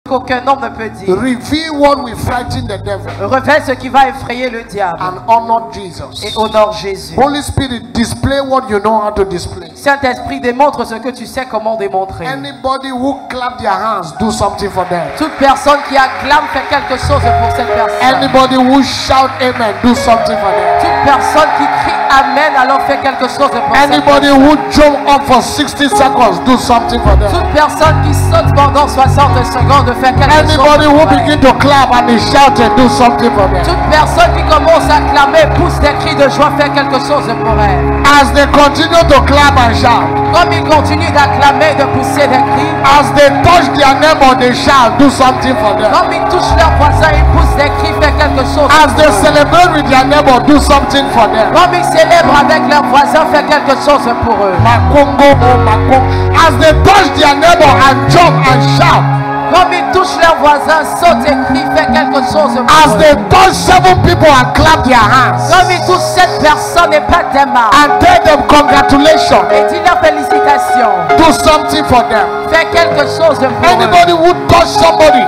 qu'aucun homme ne peut dire. Reveal what will frighten the devil. Révèle ce qui va effrayer le diable. And honor Jesus. Et honore Jésus. Holy Spirit, display what you know how to display. Saint-Esprit, démontre ce que tu sais comment démontrer. Anybody who clap their hands, do something for them. Toute personne qui acclame fait quelque chose pour cette personne. Anybody who shout amen, do something for them. Toute personne qui crie amen alors fait quelque chose pour cette Anybody personne. who jump up for 60 seconds, do something for them. Toute personne qui saute pendant 60 secondes fait quelque chose. Anybody who begin to clap and is shouting, do something for them. Toute personne qui commence à clamer, pousse des cris de joie, fait quelque chose pour elle. As they continue to clap and shout, Comme ils continuent d'acclamer, de pousser des cris, as they touch their neighbor, they shout, do something for them. comme ils touchent leurs voisins, ils poussent des cris, fait quelque chose As pour they eux. celebrate with their neighbor, do something for them. Comme ils célèbrent avec leurs voisins, fait quelque chose pour eux. Makongo, oh Makongo. As they touch their neighbor and jump and shout, Comme ils touchent leurs voisins, sautent et crient, fait quelque chose pour as eux. they touch 7 people and clap their hands Comme ils touchent 7 personnes et pètent des mains, and tell them congratulations, et dis leur félicitations, do something for them. fais quelque chose pour eux. Anybody who touch somebody,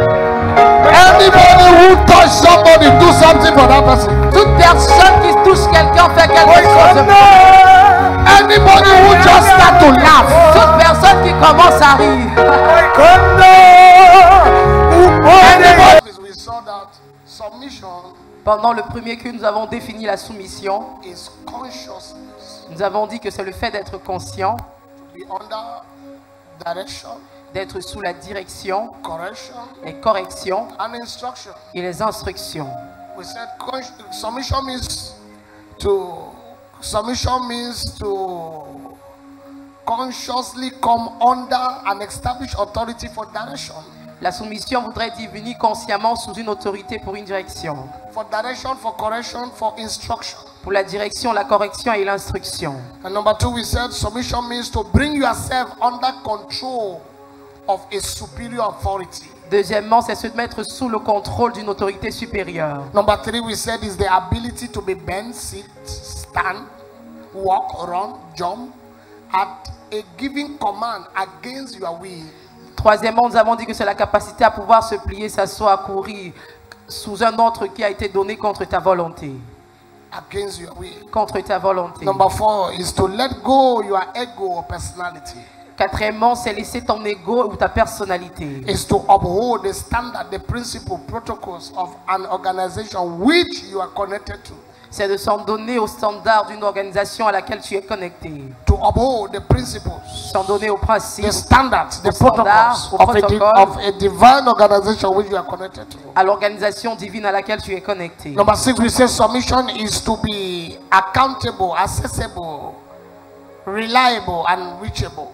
anybody who touch somebody, do something for that person. Toute personne qui touche quelqu'un fait quelque chose pour eux. Anybody who just start to laugh, Toute personne qui commence à rire. anybody. We saw that submission Pendant le premier culte, nous avons défini la soumission. is consciousness, Nous avons dit que c'est le fait d'être conscient, be under direction, d'être sous la direction, correction, les corrections and instruction. et les instructions. We said submission means to consciously come under an established authority for direction. La soumission voudrait dire venir consciemment sous une autorité pour une direction. For direction, for correction, for instruction. Pour la direction, la correction et l'instruction. And number 2, we said submission means to bring yourself under control of a superior authority. Deuxièmement, c'est se mettre sous le contrôle d'une autorité supérieure. Number 3, we said, is the ability to be bent, sit, stand, walk, run, jump at a given command against your will. Troisièmement, nous avons dit que c'est la capacité à pouvoir se plier, s'asseoir, courir sous un ordre qui a été donné contre ta volonté. Against your will. Contre ta volonté. Number 4 is to let go your ego or personality. Quatrièmement, c'est laisser ton ego ou ta personnalité. Is to uphold the standard, the principle, protocols of an organization which you are connected to. C'est de s'en donner aux standards d'une organisation à laquelle tu es connecté. To uphold the principles, S'en donner aux principes, the standards, the aux standards, protocols aux protocoles of a divine organization which you are connected to. à l'organisation divine à laquelle tu es connecté. Number 6, we say submission is to be accountable, accessible, reliable, and reachable.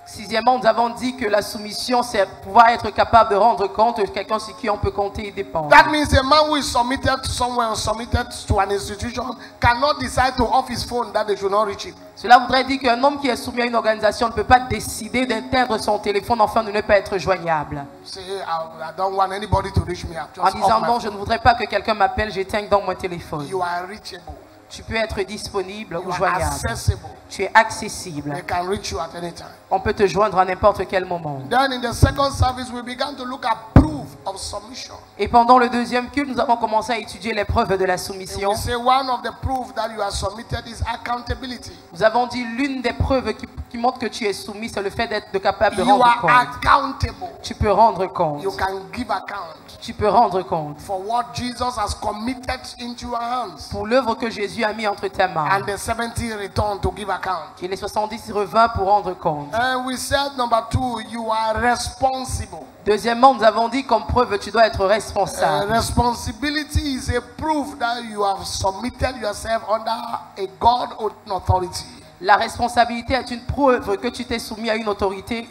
Sixièmement, nous avons dit que la soumission, c'est pouvoir être capable de rendre compte de quelqu'un sur qui on peut compter et dépendre. That means a man who is submitted to somewhere or submitted to an institution cannot decide to off his phone that they should not reach him. Cela voudrait dire qu'un homme qui est soumis à une organisation ne peut pas décider d'éteindre son téléphone afin de ne pas être joignable. Say, I don't want anybody to reach me. En disant non, je ne voudrais pas que quelqu'un m'appelle, j'éteigne donc mon téléphone. You are reachable. Tu peux être disponible You ou are joignable. accessible. Tu es accessible. They can reach you at any time. On peut te joindre à n'importe quel moment. Then in the second service, we began to look at proof of submission. Et pendant le deuxième culte, nous avons commencé à étudier les preuves de la And soumission. we say one of the proof that you are submitted is accountability. Nous avons dit l'une des preuves qui montre que tu es soumis, c'est le fait d'être capable de You rendre are compte. accountable. Tu peux rendre compte. You can give account Tu peux rendre compte for what Jesus has committed into your hands. pour l'œuvre que Jésus a mis entre tes mains. And the 70 return to give account. Et les 70 revint pour rendre compte. And we said number 2, you are responsible. Deuxièmement, nous avons dit comme preuve, tu dois être responsable. Responsibility is a proof that you have submitted yourself under a God authority. La responsabilité est une preuve que tu t'es soumis à une autorité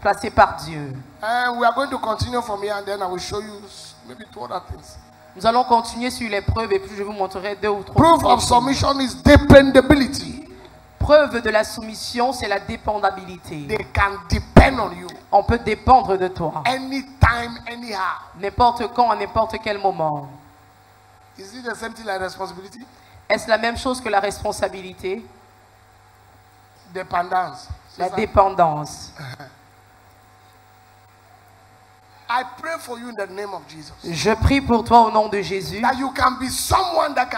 placée par Dieu. And we are going to continue from here and then I will show you maybe 2 other things. Nous allons continuer sur les preuves et puis je vous montrerai 2 ou 3. Proof of submission is dependability. Preuve de la soumission, c'est la dépendabilité. They can depend on you. On peut dépendre de toi. Anytime, anyhow. N'importe quand, à n'importe quel moment. Is it the same thing like responsibility? Est-ce la même chose que la responsabilité? Dependance. La dépendance. I pray for you in the name of Jesus. Je prie pour toi au nom de Jésus. That you can be someone that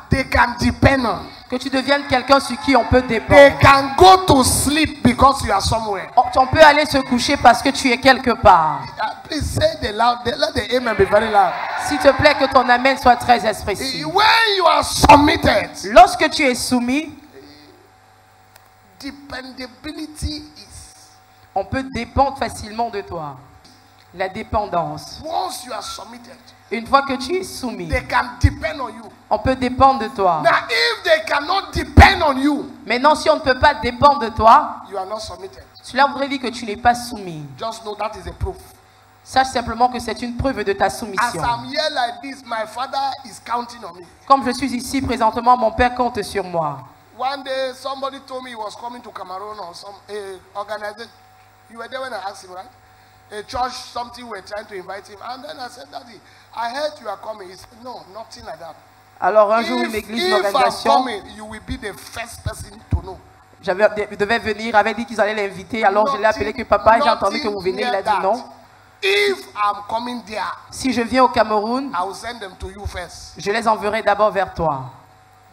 they can depend on. Que tu deviennes quelqu'un sur qui on peut They dépendre. can go to sleep because you are somewhere. On peut aller se coucher parce que tu es quelque part. Please say the loud. Let the amen be very loud. S'il te plaît, que ton amen soit très expressif. When you are submitted, Lorsque tu es soumis, dependability is. on peut dépendre facilement de toi. La dépendance. Once you are submitted, Une fois que tu es soumis, they can depend on you. on peut dépendre de toi. Now, if they cannot depend on you, Maintenant, si on ne peut pas dépendre de toi, you are not submitted. cela voudrait dire que tu n'es pas soumis. Just know that is a proof. Sache simplement que c'est une preuve de ta As soumission. I'm here like this, my father is counting on me. Comme je suis ici présentement, mon Père compte sur moi. One day, somebody told me he was coming to Cameroon or some organization. You were there when I asked him, right? A church, something we were trying to invite him. And then I said, Daddy, I heard you are coming. He said, no, nothing like that. Alors un jour, une église, une If I'm organisation, coming, you will be the first person to know. je devais venir, avait dit qu'ils allaient l'inviter. Alors je l'ai appelé que papa, j'ai entendu que vous venez. Il a dit non. If I'm coming there, Si je viens au Cameroun, I will send them to you first. je les enverrai d'abord vers toi.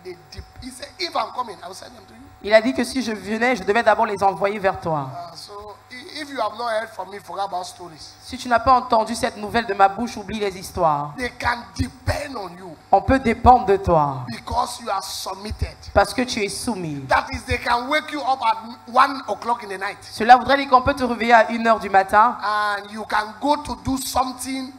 He said, if I'm coming, I will send them to you. Il a dit que si je venais, je devais d'abord les envoyer vers toi. So if you have not heard from me, forget about stories. Si tu n'as pas entendu cette nouvelle de ma bouche, oublie les histoires. They can depend on you On peut dépendre de toi because you are submitted. parce que tu es soumis. That is, they can wake you up at 1 o'clock in the night. Cela voudrait dire qu'on peut te réveiller à 1h du matin And you can go to do something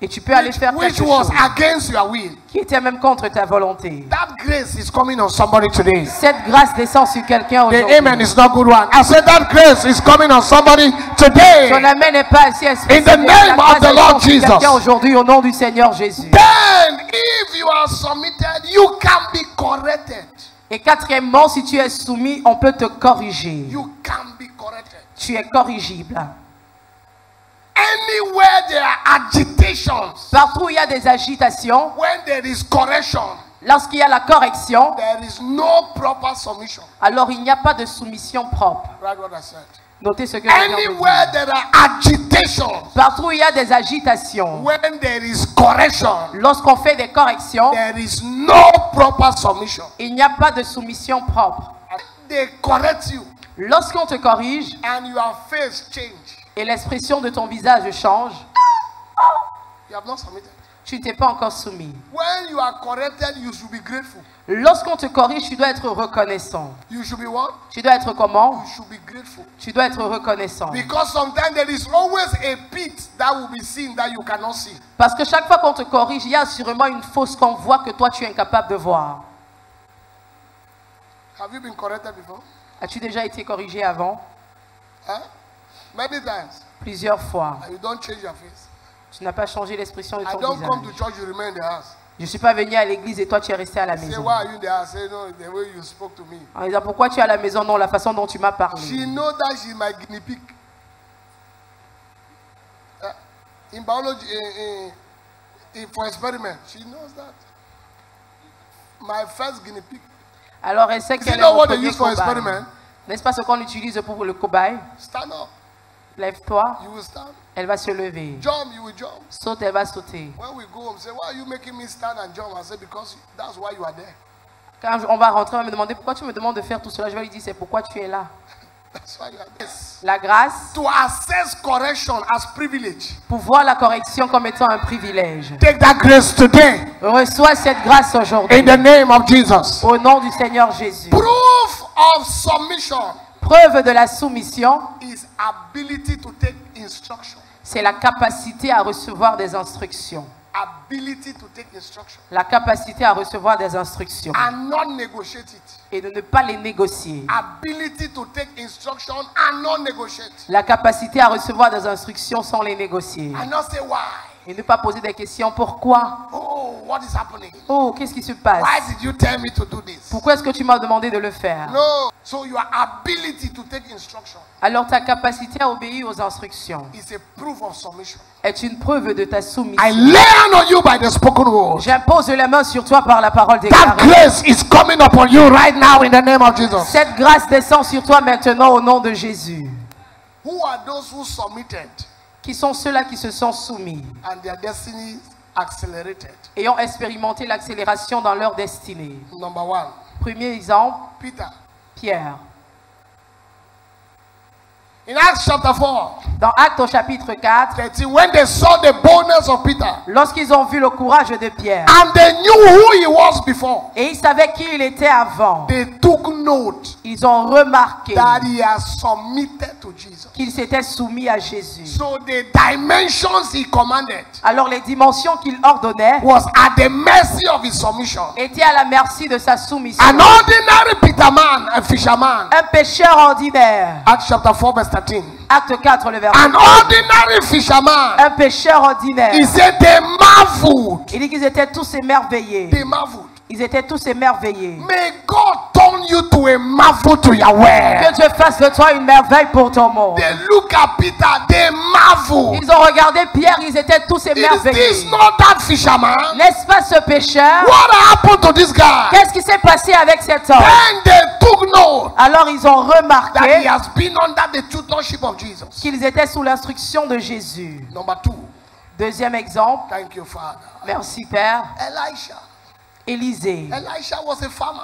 et tu peux aller faire which quelque was chose against your will. qui était même contre ta volonté. That grace is coming on somebody today. Cette grâce descend sur quelqu'un The aujourd'hui. amen is not good one. I said that grace is coming on somebody Ton today. amen n'est pas assez expressif. In the name La of grâce the descend Lord sur Jesus. quelqu'un aujourd'hui au nom du Seigneur Jésus. Then, if you are submitted, you can be corrected. Et quatrièmement, si tu es soumis, on peut te corriger. You can be corrected. Tu es corrigible. Anywhere there are agitations, Partout où il y a des agitations, when there is correction, lorsqu'il y a la correction, there is no proper submission. alors il n'y a pas de soumission propre. Right what I said. Notez ce que je viens de Anywhere dire. there are agitations, Partout où il y a des agitations, when there is correction, lorsqu'on fait des corrections, there is no proper submission. il n'y a pas de soumission propre. They correct you Lorsqu'on te corrige and your face change. et l'expression de ton visage change, You have not submitted. tu ne t'es pas encore soumis. When you are corrected, you should be grateful. Lorsqu'on te corrige, tu dois être reconnaissant. You should be what? Tu dois être comment? You should be grateful. Tu dois être reconnaissant. Because sometimes there is always a pit that will be seen that you cannot see. Parce que chaque fois qu'on te corrige, il y a sûrement une fausse qu'on voit que toi tu es incapable de voir. Have you been corrected before? As-tu déjà été corrigé avant? Huh? Many times. Plusieurs fois. And you don't change your face. Tu n'as pas changé l'expression de I ton don't come to visage. church, you remain in the house. Je ne suis pas venu à l'église et toi tu es resté à la Say, maison. why are you in the house? Say, no, the way you spoke to me. En disant pourquoi tu es à la maison? Non, la façon dont tu m'as She parlé. knows that she's my guinea pig. In biology, for experiment, she knows that. My first guinea pig. Alors elle sait You qu'elle est know mon what they premier use for cobaye. experiment? N'est-ce pas ce qu'on utilise pour le cobaye? Stand up. Lève-toi, You will stand. elle va se lever. Jump, you will jump. Saute, elle va sauter. When we go home, say, why are you making me stand and jump? I say, because that's why you are there. Quand on va rentrer, on va me demander pourquoi tu me demandes de faire tout cela. Je vais lui dire c'est pourquoi tu es là. That's why you are there. La grâce, To assess correction as privilege. pour voir la correction comme étant un privilège. Take that grace today Reçois cette grâce aujourd'hui. in the name of Jesus. Au nom du Seigneur Jésus. Proof of submission Preuve de la soumission, is ability to take instruction. c'est la capacité à recevoir des instructions. Ability to take instruction La capacité à recevoir des instructions and not negotiate it. et de ne pas les négocier. Ability to take instruction and not negotiate. La capacité à recevoir des instructions sans les négocier. And not say why. Et ne pas poser des questions. Pourquoi? Oh, what is happening? Oh, qu'est-ce qui se passe? Why did you tell me to do this? Pourquoi est-ce que tu m'as demandé de le faire? No. So your ability to take instruction Alors ta capacité à obéir aux instructions, is a proof of submission. est une preuve de ta I soumission. lay hand on you by the spoken word. J'impose les mains sur toi par la parole That déclarée. grace is coming upon you right now in the name of Jesus. Cette grâce descend sur toi maintenant au nom de Jésus. Who are those who submitted Qui sont ceux-là qui se sont soumis, and their destiny accelerated? ayant expérimenté l'accélération dans leur destinée? Number one, Premier exemple, Peter. Pierre. In Acts chapter 4, Dans Actes au chapitre 4, 13, when they saw the boldness of Peter lorsqu'ils ont vu le courage de Pierre, and they knew who he was before, et ils savaient qui il était avant, they took note ils ont remarqué that he has submitted to Jesus. qu'il s'était soumis à Jésus. So the dimensions he commanded Alors les dimensions qu'il ordonnait was at the mercy of his submission. étaient à la merci de sa soumission. An ordinary Peterman, a fisherman. Un pécheur ordinaire. Acts chapter 4 verse 13. Acte 4, le verset. An ordinary fisherman. Un pécheur ordinaire. He said they marveled. Il dit qu'ils étaient tous émerveillés. They marveled. Ils étaient tous émerveillés. May God turn you to a marvel to your way. Que Dieu fasse de toi une merveille pour ton monde. They look at Peter, they marvel. Ils ont regardé Pierre, ils étaient tous Is émerveillés. this not that fisherman? N'est-ce pas ce pécheur? What happened to this guy? Qu'est-ce qui s'est passé avec cet homme? Then they took note Alors ils ont that he remarqué has been under the tutorship of Jesus. qu'ils étaient sous l'instruction de Jésus. Number two, Deuxième exemple. thank you, Father. Merci Père. Elisha. Élisée. Elisha was a farmer.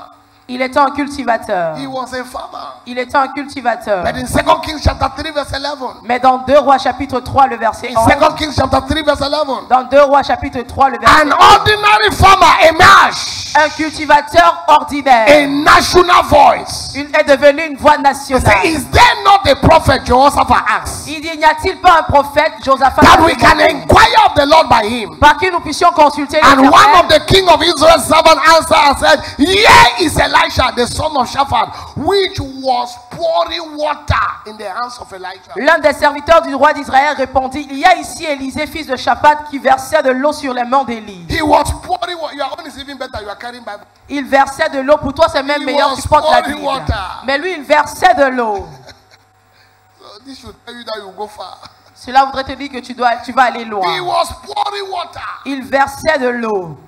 Il était un cultivateur. He was a farmer. Il était un cultivateur. But in 2 Kings chapter 3 verse 11. Mais dans 2 Rois chapitre 3 le verset In 11. 2 Kings chapter 3 verse 11. Dans 2 Rois chapitre 3 le verset An ordinary farmer emerged. un cultivateur ordinaire A national voice. est devenu une voix He nationale. said, is there not a prophet Jehoshaphat asked? Il dit, n'y a-t-il pas un prophète, Josaphat, That we can inquire of the Lord by him. par qui nous puissions consulter And one l'Éternel? of the king of Israel's servants answered and said, here is Elisha, the son of Shaphat, which was pouring water in the hands of Elijah. L'un des serviteurs du roi d'Israël répondit, il y a ici Élisée, fils de Shaphat, qui versait de l'eau sur les mains d'Élie. He was pouring water. Your own is even better. You are carrying Bible. Il versait de l'eau, pour toi c'est même He meilleur, was tu portes la pouring Bible. water. Mais lui, il versait de l'eau. So this should tell you that you go far. Cela voudrait te dire que tu vas aller He loin. was pouring water Il versait de l'eau.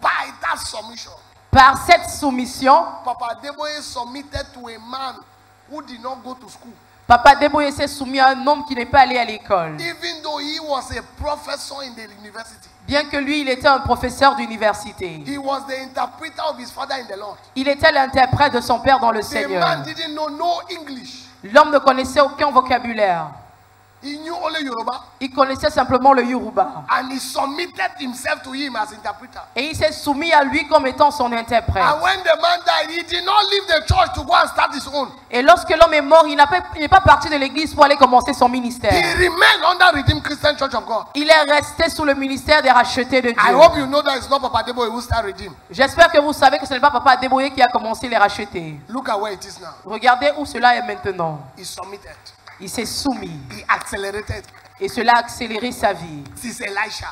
by that submission. Par cette soumission, Papa Deboye submitted to a man who did not go to school. Papa Deboye s'est soumis à un homme qui n'est pas allé à l'école. Even though he was a professor in the university. Bien que lui, il était un professeur d'université. He was the interpreter of his father in the Lord. Il était l'interprète de son père dans le The Seigneur. man didn't know no English. L'homme ne connaissait aucun vocabulaire. He knew only Yoruba. Il connaissait simplement le Yoruba. And he submitted himself to him as interpreter. Et il s'est soumis à lui comme étant son interprète. And when the man died, he did not leave the church to go and start his own. Et lorsque l'homme est mort, il n'est pas parti de l'église pour aller commencer son He ministère. remained under Redeemed Christian Church of God. Il est resté sous le ministère des rachetés de I Dieu. hope you know that it's not Papa Deboye who started Redeemed. J'espère que vous savez que ce n'est pas Papa Deboye qui a commencé les rachetés. Look at where it is now. Regardez où cela est maintenant. He submitted. Il s'est soumis. He accelerated. Et cela a accéléré sa vie. This is Elisha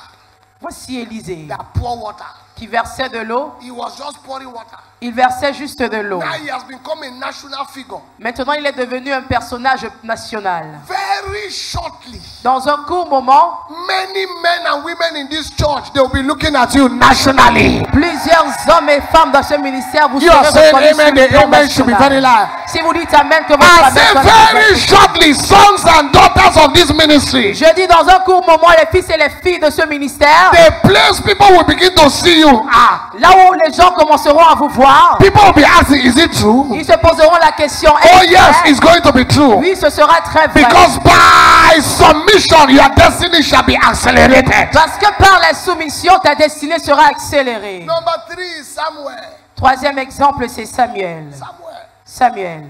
Voici Élisée that poured water. qui versait de l'eau. He was just pouring water. Il versait juste de l'eau. Now he has become a national figure. Maintenant, il est devenu un personnage national. Very shortly, Dans un court moment, many men and women in this church, they will be looking at you nationally. plusieurs hommes et femmes dans ce ministère vous You are serez saying reconnus sur amen. le The plan amen should be very national. loud. Si vous dites amen, que votre I amen say soit very laudable. shortly, sons and daughters of this ministry. Je dis dans un court moment, les fils et les filles de ce ministère, The place people will begin to see you. là où les gens commenceront à vous voir, People will be asking, is it true? ils se poseront la question, Oh est-ce yes, vrai? it's going to be true. Oui, ce sera très vrai. Because by submission, your destiny shall be accelerated. Parce que par la soumission, ta destinée sera accélérée. Number 3 is Samuel. Troisième exemple, c'est Samuel. Samuel.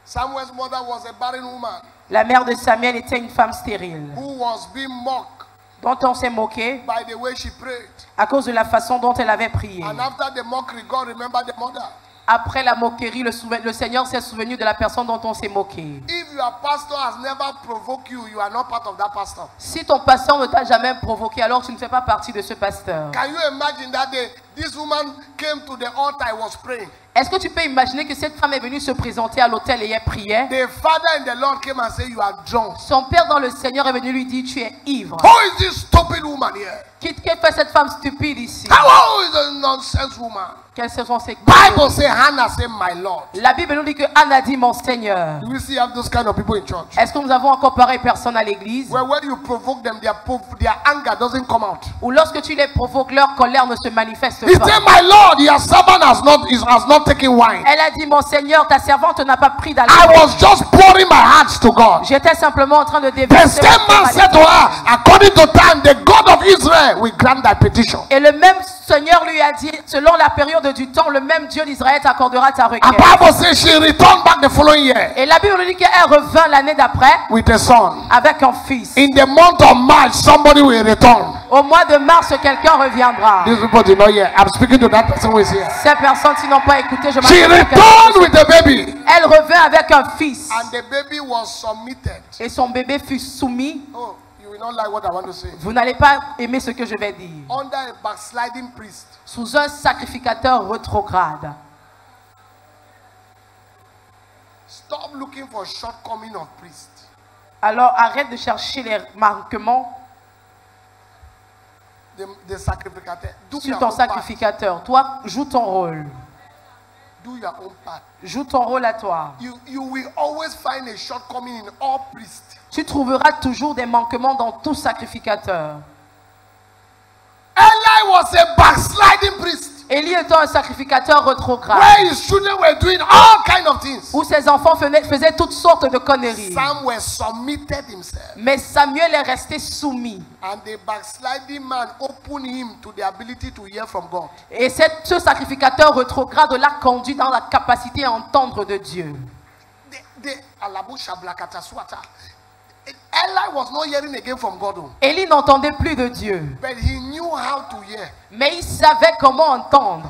Samuel's mother was a barren woman La mère de Samuel était une femme stérile, who was being mocked dont on s'est moqué by the way she prayed. à cause de la façon dont elle avait prié. And after the mockery, God remembered the mother. Après la moquerie, le Seigneur s'est souvenu de la personne dont on s'est moqué. If your pastor has never provoked you, you are not part of that pastor. Si ton pasteur ne t'a jamais provoqué, alors tu ne fais pas partie de ce pasteur. Can you imagine that day, this woman came to the altar, I was praying. Est-ce que tu peux imaginer que cette femme est venue se présenter à l'autel et elle priait? The father in the Lord came and said, you are drunk. Son père dans le Seigneur est venu lui dire, tu es ivre. Who is this stupid woman here? Qui fait cette femme stupide ici? How is a nonsense woman? Quelles sont ses Bible say Hannah say my Lord. La Bible nous dit que Anna dit mon Seigneur. Do we still have those kind of people in church? Est-ce que nous avons encore pareille personne à l'église? Where when you provoke them, their anger doesn't come out. Ou lorsque tu les provoques, leur colère ne se manifeste He pas. said, my Lord, your servant has not taken wine. Elle a dit, mon Seigneur, ta servante n'a pas pris I d'alcool. was just pouring my heart to God. J'étais simplement en train de The déverser. same man said to her, according to time, the God of Israel will grant thy petition. Et le même Seigneur lui a dit, selon la période du temps, le même Dieu d'Israël t'accordera ta And requête. Bible says she returned back the following year Et la Bible nous dit qu'elle revint l'année d'après with a son. avec un fils. In the month of March, somebody will return. Au mois de mars, quelqu'un reviendra. These people did not hear. I'm speaking to that person who is here. Ces personnes qui n'ont pas écouté, je She m'adresse à returned quelqu'un. with a baby. Elle revint avec un fils. And the baby was submitted. Et son bébé fut soumis. Oh, you will not like what I want to say. Vous n'allez pas aimer ce que je vais dire. Under a backsliding priest. Sous un sacrificateur rétrograde. Stop looking for shortcoming of priest. Alors arrête de chercher les manquements The sacrificator. Do sur your ton own part. sacrificateur. Toi, joue ton rôle. Do your own part. Joue ton rôle à toi. You will always find a shortcoming in all priests. Tu trouveras toujours des manquements dans tout sacrificateur. Eli was a backsliding priest. Élie étant un sacrificateur rétrograde, Where his children were doing all kinds of things. où ses enfants faisaient toutes sortes de conneries. Samuel submitted himself. Mais Samuel est resté soumis. And the backsliding man opened him to the ability to hear from God. Et ce sacrificateur rétrograde l'a conduit dans la capacité à entendre de Dieu. Eli was not hearing again from God. Élie n'entendait plus de Dieu. But he knew how to hear. Mais il savait comment entendre.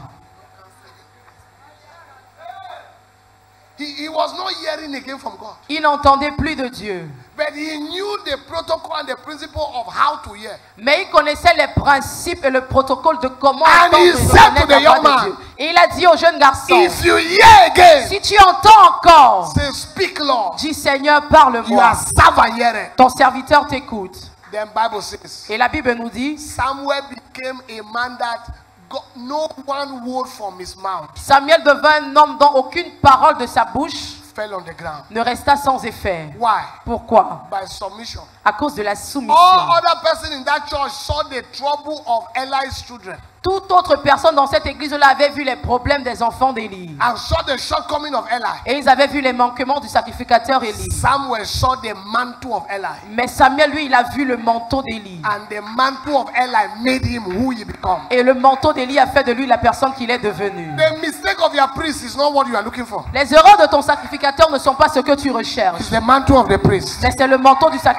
He was not hearing again from God. Il n'entendait plus de Dieu. But he knew the protocol and the principle of how to hear. Mais il connaissait les principes et le protocole de comment And entendre he et said reconnaître to the la voix young de man, Dieu. Et il a dit au jeune garçon, If you hear again, si tu entends encore, say, speak, Lord. dis Seigneur, You parle-moi. are servant hearing. Ton serviteur t'écoute. Then Bible says, Et la Bible nous dit, Samuel became a man that got no one word from his mouth Samuel devint un homme dont aucune parole de sa bouche fell on the ground. ne resta sans effet. Why? Pourquoi? By submission. À cause de la soumission. All other person in that church saw the trouble of Eli's children Toute autre personne dans cette église-là avait vu les problèmes des enfants d'Élie. and saw the shortcoming of Eli. Et ils avaient vu les manquements du sacrificateur Élie. Samuel saw the mantle of Eli. Mais Samuel, lui, il a vu le manteau d'Élie. And the mantle of Eli made him who he became. Et le manteau d'Élie a fait de lui la personne qu'il est devenu. The mistake of your priest is not what you are looking for. Les erreurs de ton sacrificateur ne sont pas ce que tu recherches. It's the mantle of the priest. Mais c'est le manteau du I speak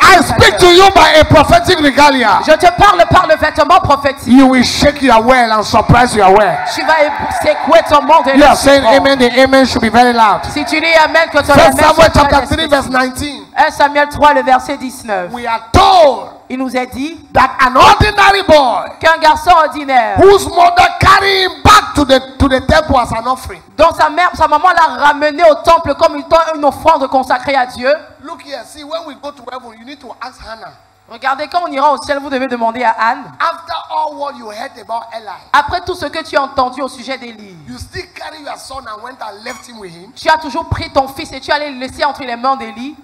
to sacrificateur. you by a prophetic regalia. Je te parle par le vêtement prophétique. You will shake your well and surprise your well. Tu vas secouer ton monde. Et You le are saying suivant. amen. The amen should be very loud. Si tu dis amen, que ton 1 amen Samuel soit chapter très 3 verse spécifique. 19. 1 Samuel 3, le verset 19. We are told Il nous est dit that an ordinary boy qu'un garçon ordinaire, whose mother carried him back to the temple as an offering. dont sa maman l'a ramené au temple comme une offrande consacrée à Dieu. Look here, see, when we go to heaven, you need to ask Hannah. Regardez, quand on ira au ciel, vous devez demander à Anne. After all what you heard about Eli, Après tout ce que tu as entendu au sujet d'Élie, you still carry your son and went and left him with him, tu as toujours pris ton fils et tu allais le laisser entre les mains d'Élie,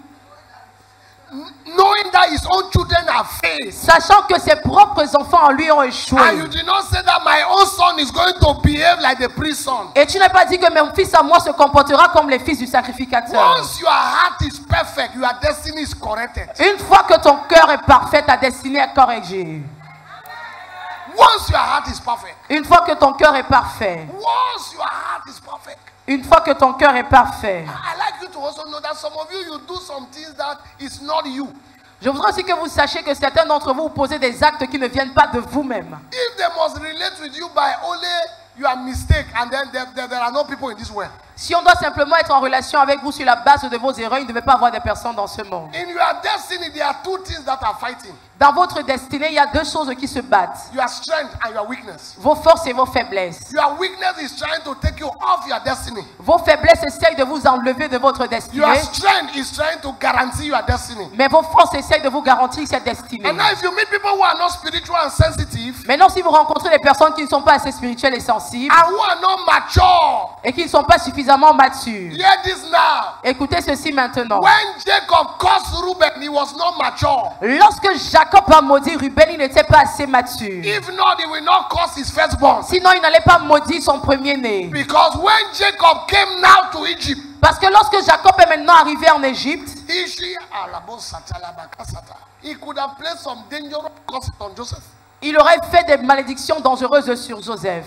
knowing that his own children have failed. sachant que ses propres enfants en lui ont And you échoué. did not say that my own son is going to behave like the priest son. Et tu n'as pas dit que mon fils à moi se comportera comme les fils du sacrificateur. Once your heart is perfect, your destiny is corrected. Une fois que ton cœur est parfait, ta destinée est corrigée. Once your heart is perfect. Une fois que ton cœur est parfait. Once your heart is perfect. Une fois que ton cœur est parfait. I like you to also know that some of you do some things that is not you. Je voudrais aussi que vous sachiez que certains d'entre vous posent des actes qui ne viennent pas de vous-même. If they must relate with you by only your mistake and then there are no people in this world. Si on doit simplement être en relation avec vous sur la base de vos erreurs, il ne devait pas avoir de personnes dans ce monde. In your destiny, there are two things that are fighting. Dans votre destinée, il y a deux choses qui se battent. Your strength and your weakness. Vos forces et vos faiblesses. Your weakness is trying to take you off your destiny. Vos faiblesses essayent de vous enlever de votre destinée. Your strength is trying to guarantee your destiny. Mais vos forces essayent de vous garantir cette destinée. And now if you meet people who are not spiritual and sensitive, Maintenant, si vous rencontrez des personnes qui ne sont pas assez spirituelles et sensibles and who are not mature, et qui ne sont pas suffisamment matures, hear this now. écoutez ceci maintenant. When Jacob cursed Reuben, he was not mature. Lorsque Jacob a maudit Ruben, il n'était pas assez mature. If not, he will not curse his firstborn. Sinon, il n'allait pas maudire son premier-né. Because when Jacob came now to Egypt, Parce que lorsque Jacob est maintenant arrivé en Égypte, he could have placed some dangerous curses on Joseph. il aurait fait des malédictions dangereuses sur Joseph.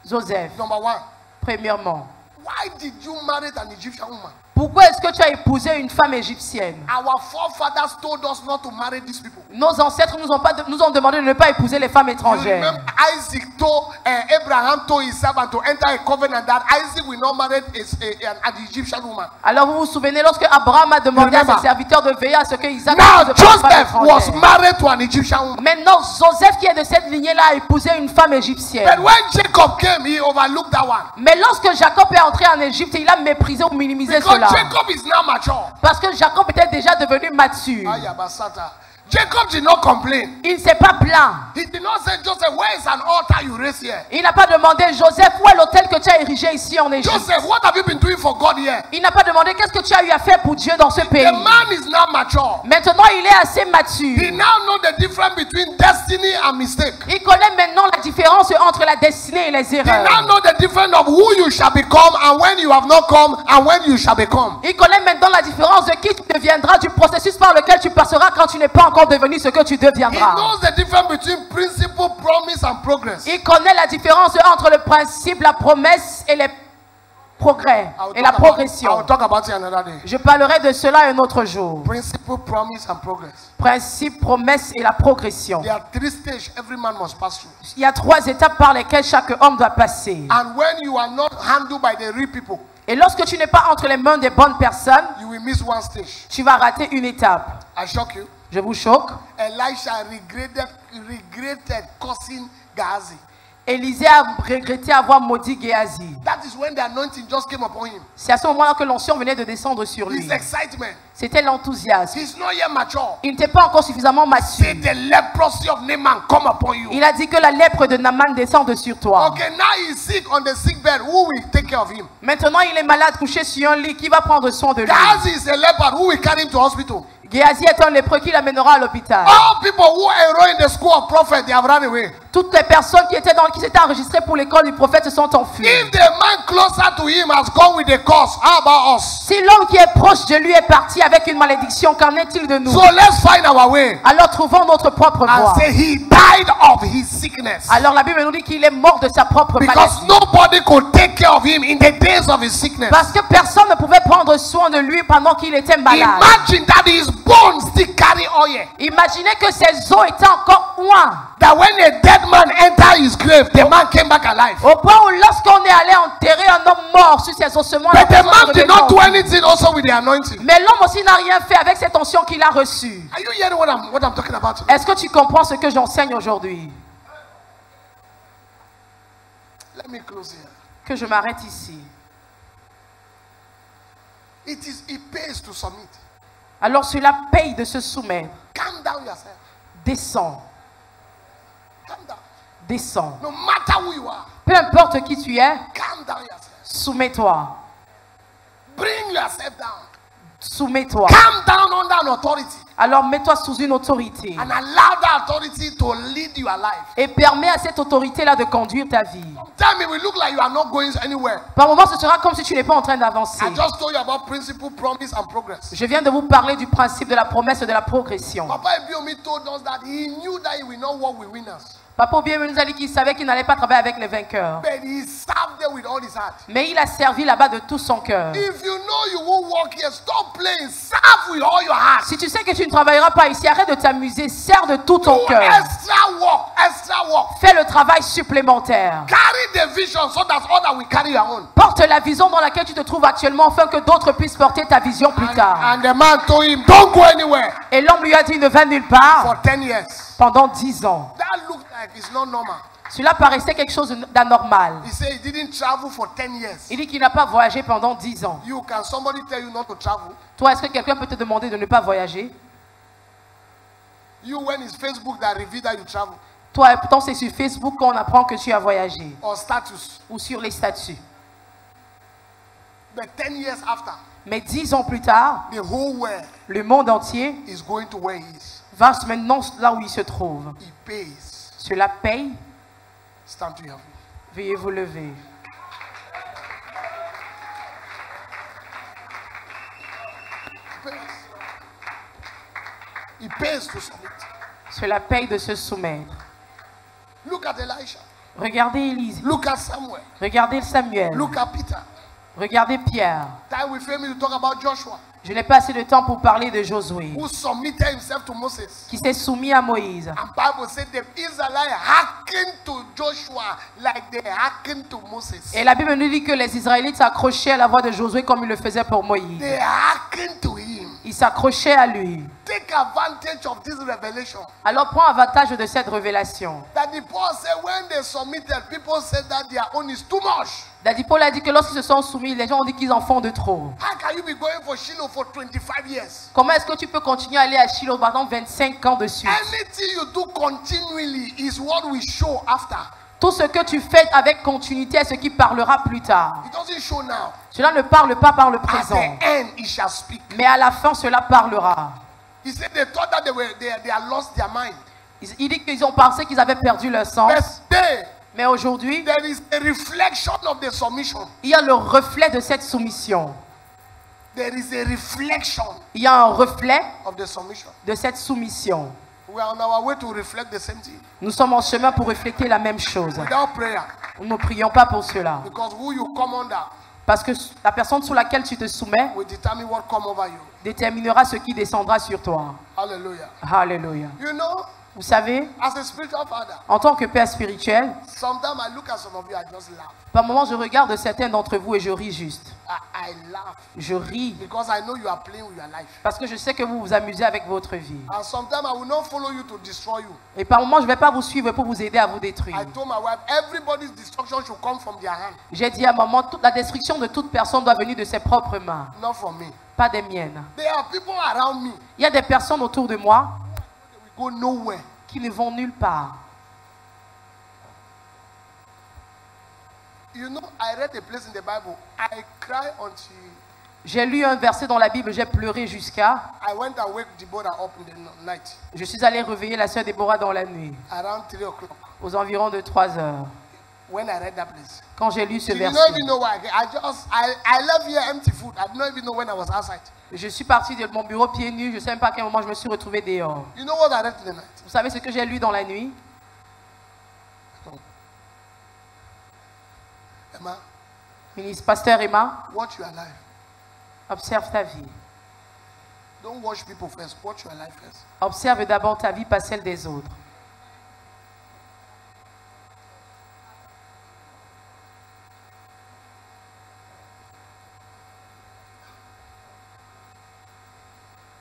Joseph, Number one, premièrement. why did you marry an Egyptian woman? Pourquoi est-ce que tu as épousé une femme égyptienne? Our forefathers told us not to marry these people. Nos ancêtres nous ont demandé de ne pas épouser les femmes You étrangères. remember Isaac told Abraham told his servant to enter a covenant that Isaac will not marry an Egyptian woman. Alors vous vous souvenez lorsque Abraham a demandé à ses serviteurs de veiller à ce que Isaac Now n'épouse pas une femme Joseph was étrangère. married to an Egyptian woman. Maintenant Joseph qui est de cette lignée-là a épousé une femme égyptienne. But when Jacob came, he overlooked that one. Mais lorsque Jacob est entré en Égypte, il a méprisé ou minimisé Because cela. Jacob is now mature. Parce que Jacob était déjà devenu mature. Ayabasata. Jacob did not complain. Il ne s'est pas plaint. He did not say, Joseph, where is an altar you raised here? Il n'a pas demandé, Joseph, où est l'autel que tu as érigé ici en Égypte? Joseph, what have you been doing for God here? Il n'a pas demandé, qu'est-ce que tu as eu à faire pour Dieu dans ce pays? The man is now mature. Maintenant, il est assez He mature. now knows the difference between destiny and mistake. Il connaît maintenant la différence entre la destinée et les He now erreurs. knows the difference of who you shall become and when you have not come and when you shall become. Il connaît maintenant la différence de qui tu deviendras, du processus par lequel tu passeras quand tu n'es pas encore devenu ce que tu He deviendras. knows the difference between principle, promise, and progress. Il connaît la différence entre le principe, la promesse et les progrès et la I progression. will talk about it another day. Je parlerai de cela un autre jour. Principle, promise, and progress. Principe, promesse et la progression. There are three stages every man must pass through. Il y a trois étapes par lesquelles chaque homme doit passer. And when you are not handled by the real people, Et lorsque tu n'es pas entre les mains des bonnes personnes, you will miss one stage. tu vas rater une étape. I shock you. Je vous choque. Elisha regretted cursing Gehazi. Élisée a regretté avoir maudit Géasi. That is when the anointing just came upon him. C'est à ce moment-là que l'onction venait de descendre sur lui. His excitement. C'était l'enthousiasme. He's not yet mature. Il n'était pas encore suffisamment mature. Say the leprosy of Naaman come upon you. Il a dit que la lèpre de Naaman descende sur toi. Okay, now he's sick on the sick bed. Who will take care of him? Maintenant, il est malade, couché sur un lit. Qui va prendre soin de lui? Gehazi is a leper. Who will carry him to hospital? Géasi est un lépreux qui l'amènera à l'hôpital. All people who enroll in the school of prophet, they have run away. Toutes les personnes qui s'étaient enregistrées pour l'école du prophète se sont enfuies. If the man closer to him has gone with the curse, how about us? Si l'homme qui est proche de lui est parti avec une malédiction, qu'en est-il de nous? So let's find our way. Alors trouvons notre propre voie. And say he died of his sickness. Alors la Bible nous dit qu'il est mort de sa propre Because maladie. nobody could take care of him in the days of his sickness. Parce que personne ne pouvait prendre soin de lui pendant qu'il était malade. Imagine that his bones still carry oil. Imaginez que ses os étaient encore oints. That when a dead man entered his grave, the man came back alive. Au point où lorsqu'on est allé enterrer un homme mort sur ses ossements, But the man did not do anything also with the anointing. mais l'homme aussi n'a rien fait avec cette onction qu'il a reçue. Are you hearing what I'm talking about today? Est-ce que tu comprends ce que j'enseigne aujourd'hui? Let me close here. Que je m'arrête ici. It pays to submit. Alors cela paye de se soumettre. Calm down yourself. Descends. Calm down. Descends. No matter who you are, Peu importe qui tu es, calm down yourself. soumets-toi. Bring yourself down. Soumets-toi. Calm down under an authority. Alors mets-toi sous une autorité. And allow that authority to lead your life. Et permets à cette autorité-là de conduire ta vie. Sometimes it will look like you are not going anywhere. Par moments, ce sera comme si tu n'es pas en train d'avancer. I just told you about principle, promise, and progress. Je viens de vous parler du principe de la promesse et de la progression. Papa Ebiomi told us that he knew that he will not walk with winners. Papa bien nous a dit qu'il savait qu'il n'allait pas travailler avec les vainqueurs. But he served them with all his heart. Mais il a servi là-bas de tout son cœur. If you know you won't work here, stop playing. Serve with all your heart. Si tu sais que tu ne travailleras pas ici, arrête de t'amuser, sers de tout ton Do cœur. extra work, extra work. Fais le travail supplémentaire. Carry the vision so that others will carry your own. Porte la vision dans laquelle tu te trouves actuellement afin que d'autres puissent porter ta vision plus tard. And the man told him, don't go anywhere. Et l'homme lui a dit, ne va nulle part For 10 years. pendant 10 ans. That looked like it's not normal. Cela paraissait quelque chose d'anormal. He said he didn't travel for 10 years. Il dit qu'il n'a pas voyagé pendant 10 ans. You can somebody tell you not to travel? Toi, est-ce que quelqu'un peut te demander de ne pas voyager? You, when it's Facebook that reveal that you travel, Toi, pourtant c'est sur Facebook qu'on apprend que tu as voyagé. or status. Ou sur les statuts. But 10 years after, Mais 10 ans plus tard, the whole world le monde entier is going to where he is. va maintenant là où il se trouve. He pays. Cela paye. Stand to your feet. Veuillez vous lever. He pays to submit. Cela paye de se soumettre. Look at Elisha. Regardez Élise. Look at Samuel. Regardez Samuel. Look at Peter. Regardez Pierre. Time we fail me to talk about Joshua, Je n'ai pas assez de temps pour parler de Josué, who submitted himself to Moses. qui s'est soumis à Moïse. And Bible said the Israelites hearkened to Joshua like they hearkened to Moses. Et la Bible nous dit que les Israélites s'accrochaient à la voix de Josué comme ils le faisaient pour Moïse. They hearkened to him. Ils s'accrochaient à lui. Take advantage of this revelation. Alors prends avantage de cette révélation. That the Paul said when they submitted, people said that their own is too much. Paul a dit que lorsqu'ils se sont soumis, les gens ont dit qu'ils en font de trop. How can you be going for Shiloh for 25 years? Comment est-ce que tu peux continuer à aller à Shiloh pendant 25 ans de suite? Anything you do continually is what we show after. Tout ce que tu fais avec continuité est ce qui parlera plus tard. It doesn't show now. Cela ne parle pas par le At présent. the end, it shall speak. Mais à la fin, cela parlera. He said they thought that they had lost their mind. Il dit qu'ils ont pensé qu'ils avaient perdu leur sens. But they, Mais aujourd'hui, there is a reflection of the submission. il y a le reflet de cette soumission. There is a reflection Il y a un reflet of the submission. de cette soumission. We are on our way to reflect the same thing. Nous sommes en chemin pour refléter la même chose. Without prayer. Nous ne prions pas pour cela. Because who you come under Parce que la personne sous laquelle tu te soumets will determine what come over you. déterminera ce qui descendra sur toi. Hallelujah. Alléluia. You know, Vous savez, as a spiritual father, en tant que père spirituel, sometimes I look at some of you, I just laugh. par moments je regarde certains d'entre vous et je ris juste. I laugh Je ris because I know you are playing with your life. parce que je sais que vous vous amusez avec votre vie. And sometimes I will not follow you to destroy you. Et par moments je ne vais pas vous suivre pour vous aider à vous détruire. I told my wife, everybody's destruction should come from their hand, J'ai dit à maman, toute la destruction de toute personne doit venir de ses propres mains, not from me. pas des miennes. There are people around me Il y a des personnes autour de moi that will go nowhere. qui ne vont nulle part. You know, I read a place in the Bible. I cry until J'ai lu un verset dans la Bible, j'ai pleuré jusqu'à... I went and wake Deborah up in the night Je suis allé réveiller la sœur Déborah dans la nuit, around 3 o'clock aux environs de 3 heures, when I read that place. quand j'ai lu ce You don't verset. even know why. I left here empty food. I don't even know when I was outside. Je suis partie de mon bureau pieds nus, je ne sais même pas à quel moment je me suis retrouvée dehors. You know what I read in the night? Vous savez ce que j'ai lu dans la nuit? Emma, Ministre Pasteur Emma, watch your life. observe ta vie. Don't watch people first. Watch your life first. Observe d'abord ta vie, pas celle des autres.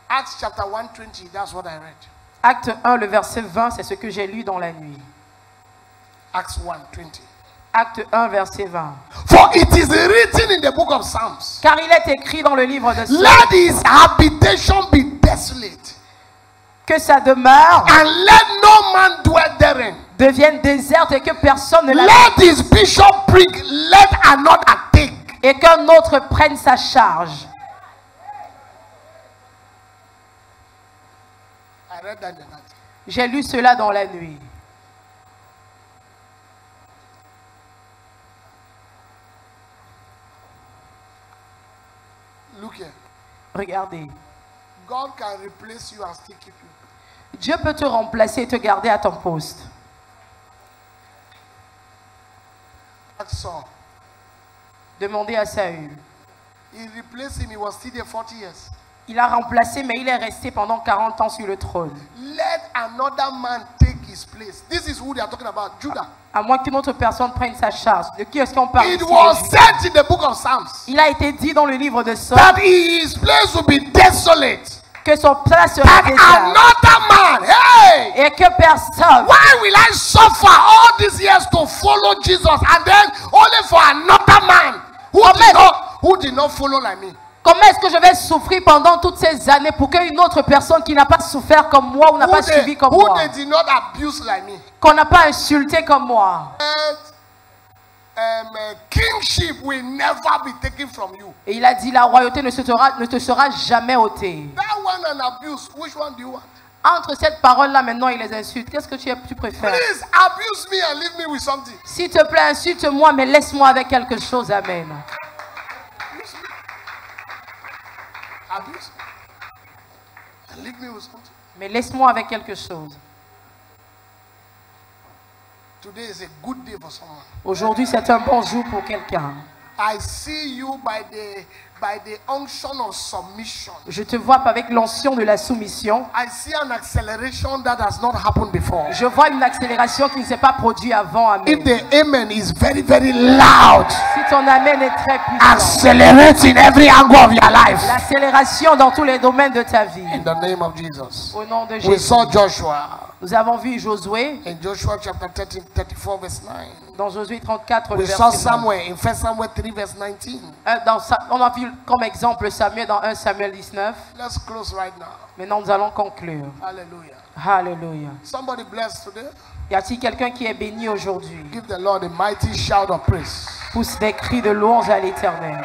Acts chapter 120, that's what I read. Acte 1, le verset 20, c'est ce que j'ai lu dans la nuit. Acts 1:20. Acte 1, verset 20. For it is written in the book of Psalms, Car il est écrit dans le livre de Psaumes let his habitation be desolate, que sa demeure and let no man dwell therein. devienne déserte et que personne ne la Let his bishop preach, let another take. et qu'un autre prenne sa charge. I read that in the night. J'ai lu cela dans la nuit. Look here. Regardez. God can replace you and still keep you. Dieu peut te remplacer et te garder à ton poste. Ask Saul. Demandez à Saül. He replaced him. He was still there 40 years. Il a remplacé, mais il est resté pendant 40 ans sur le trône. Let another man take his place. This is who they are talking about, Judah. À moins qu'une autre personne prenne sa charge. De qui est-ce qu'on parle It ici? was said in the book of Psalms Il a été dit dans le livre de Psaumes that his place will be desolate. que son place sera That déserte. another man, hey, Et que personne. why will I suffer all these years to follow Jesus and then only for another man who did not follow like me? Comment est-ce que je vais souffrir pendant toutes ces années pour qu'une autre personne qui n'a pas souffert comme moi ou n'a pas suivi comme Who moi, they did not abuse like me? qu'on n'a pas insulté comme moi? Kingship will never be taken from you. Et il a dit la royauté ne te sera jamais ôtée. That one and abuse, which one do you want? Entre cette parole-là maintenant et les insultes, qu'est-ce que tu préfères? Please abuse me and leave me with something. S'il te plaît, insulte-moi, mais laisse-moi avec quelque chose. Amen. Abuse me and leave me with something. Mais laisse-moi avec quelque chose. Today is a good day for someone. Aujourd'hui, c'est un bon jour pour quelqu'un. I see you by the unction of submission. Je te vois avec l'onction de la soumission. I see an acceleration that has not happened before. Je vois une accélération qui ne s'est pas produite avant. Amen. If the amen is very, very loud, Si ton amen est très puissant, accelerate in every angle of your life. l'accélération dans tous les domaines de ta vie. In the name of Jesus. Au nom de We Jésus. saw Joshua Nous avons vu Josué in Joshua chapter 13, 34 verse 9. dans Josué 34, le We saw verset 9. Samuel in 1 Samuel 3 verse 19. On a vu comme exemple Samuel dans 1 Samuel 19. Let's close right now. Maintenant, nous allons conclure. Hallelujah. Alléluia. Somebody blessed today? Y a-t-il quelqu'un qui est béni aujourd'hui? Give the Lord a mighty shout of praise. Pousse des cris de louange à l'Éternel.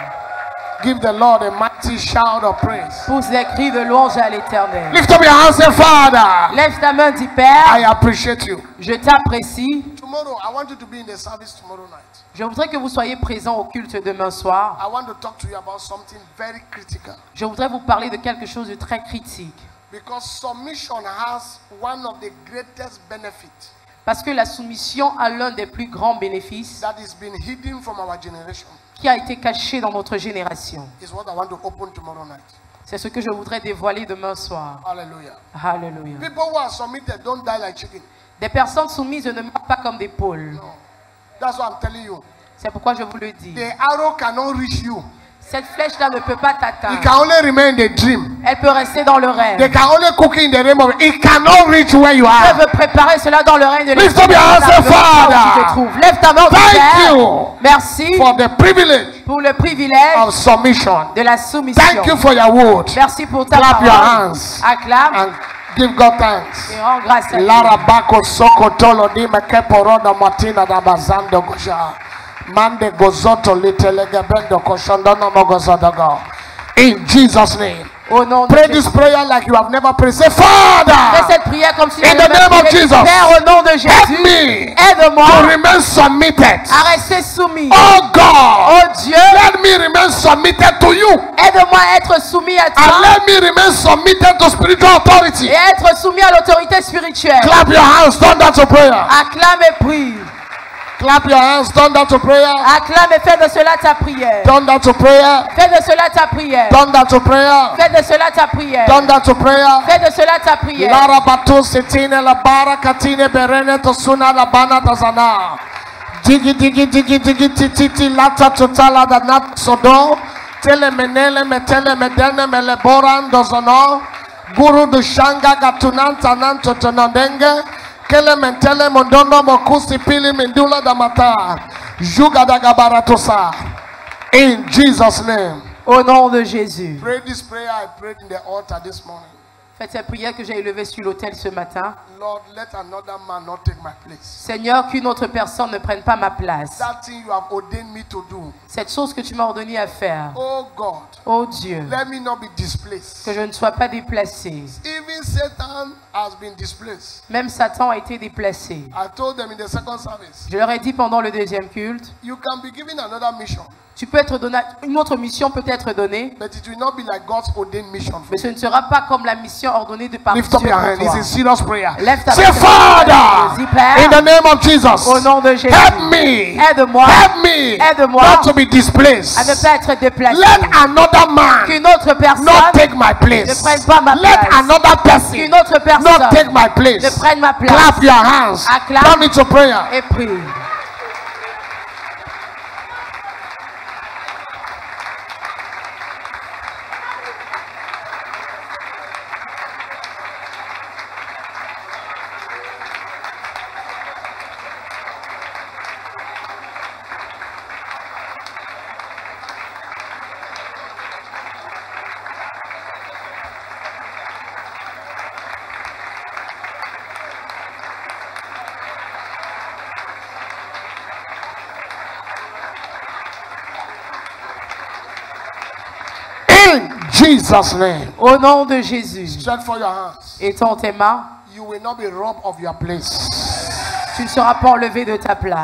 Give the Lord a mighty shout of praise. Pousse des cris de louange à l'Éternel. Lift up your hands and say, Father, Lève ta main, dis I Père, appreciate you. je t'apprécie. Tomorrow, I want you to be in the service tomorrow night. Je voudrais que vous soyez présents au culte demain soir. I want to talk to you about something very critical. Je voudrais vous parler de quelque chose de très critique. Because submission has one of the greatest benefits Parce que la soumission a l'un des plus grands bénéfices that is been hidden from our generation. qui a été caché dans notre génération. Is what I want to open tomorrow night. C'est ce que je voudrais dévoiler demain soir. Hallelujah. Alléluia. People who are submitted don't die like chicken. Des personnes soumises ne meurent pas comme des poules. No. That's what I'm telling you. C'est pourquoi je vous le dis. The arrow cannot reach you. Cette flèche-là ne peut pas It t'atteindre. can only remain in the dream. Elle peut rester dans le rêve. They can only cook in the realm of it. It cannot reach where you Dieu are. veut préparer cela dans le règne de Lift l'Esprit. up your hands, say, Où tu Father. te trouves. Lève ta main, Thank Père. you Merci for the privilege pour le privilège of submission. de la soumission. Thank you for your word. Merci pour ta Clap your parole. hands Acclame and give God thanks. et rends grâce à Dieu. Lara bako soko tolo ni mekeporo da matina da bazando gosha. Mande gozoto litelege bendo koshondo mogozodago. In Jesus' name. Au nom de Pray Jésus. this prayer like you have never prayed. Say, Fais Father, cette prière comme si tu in the name of Jesus, Père, au nom de help Jésus, me aide-moi to remain submitted. à rester soumis. Oh God, Oh Dieu, let me remain submitted to you. aide-moi à être soumis à And toi let me remain submitted to spiritual authority. et à être soumis à l'autorité spirituelle. Clap your hands, turn that to prayer. Acclame et prie. Clap your hands, turn that to prayer. Acclame et fais de cela ta prière. Turn that to prayer. Fais de cela ta prière. Turn that to prayer. Fais de cela ta prière. Turn that to prayer. Fais de cela ta prière. Lara batu sitine la bara katine berene to suna la bana tazana. Digi digi digi digi titi lata totala da nat sodo. Tele menele metele medene mele boran dozono. Guru du shanga gatunanta nanto tonandenge. Kele mentele mondondo mokusi pili mindula da mata. Juga da gabaratosa. In Jesus' name. Au nom de Jésus. Pray this prayer I prayed in the altar this morning. Faites cette prière que j'ai élevée sur l'autel ce matin. Lord, let another man not take my place. Seigneur, qu'une autre personne ne prenne pas ma place. That thing you have ordained me to do. Cette chose que tu m'as ordonné à faire. Oh God, Oh Dieu, let me not be displaced. que je ne sois pas déplacé. Even Satan has been displaced. Même Satan a été déplacé. I told them in the second service, Je leur ai dit pendant le deuxième culte, you can be given another mission. Tu peux être donné, une autre mission peut être donnée, but it will not be like God's ordained mission for mais ce you. ne sera pas comme la mission ordonnée de par Dieu Lift up pour your hand. It's toi. a serious prayer. Lève ta Say, main. Father, Dis, Père, in the name of Jesus, au nom de Jésus, help me. aide-moi, Help me aide-moi not to be displaced. à ne pas être déplacé. Let another man Qu'une autre personne not take my ne place. prenne pas ma Let place. another person Qu'une autre not personne take my place. ne prenne ma place. Clap your hands. Acclame. Turn into prayer. Et prie. In Jesus' name. Au nom de Jésus, Stretch for your hands. étends tes mains, You will not be robbed of your place. tu ne seras pas enlevé de ta place.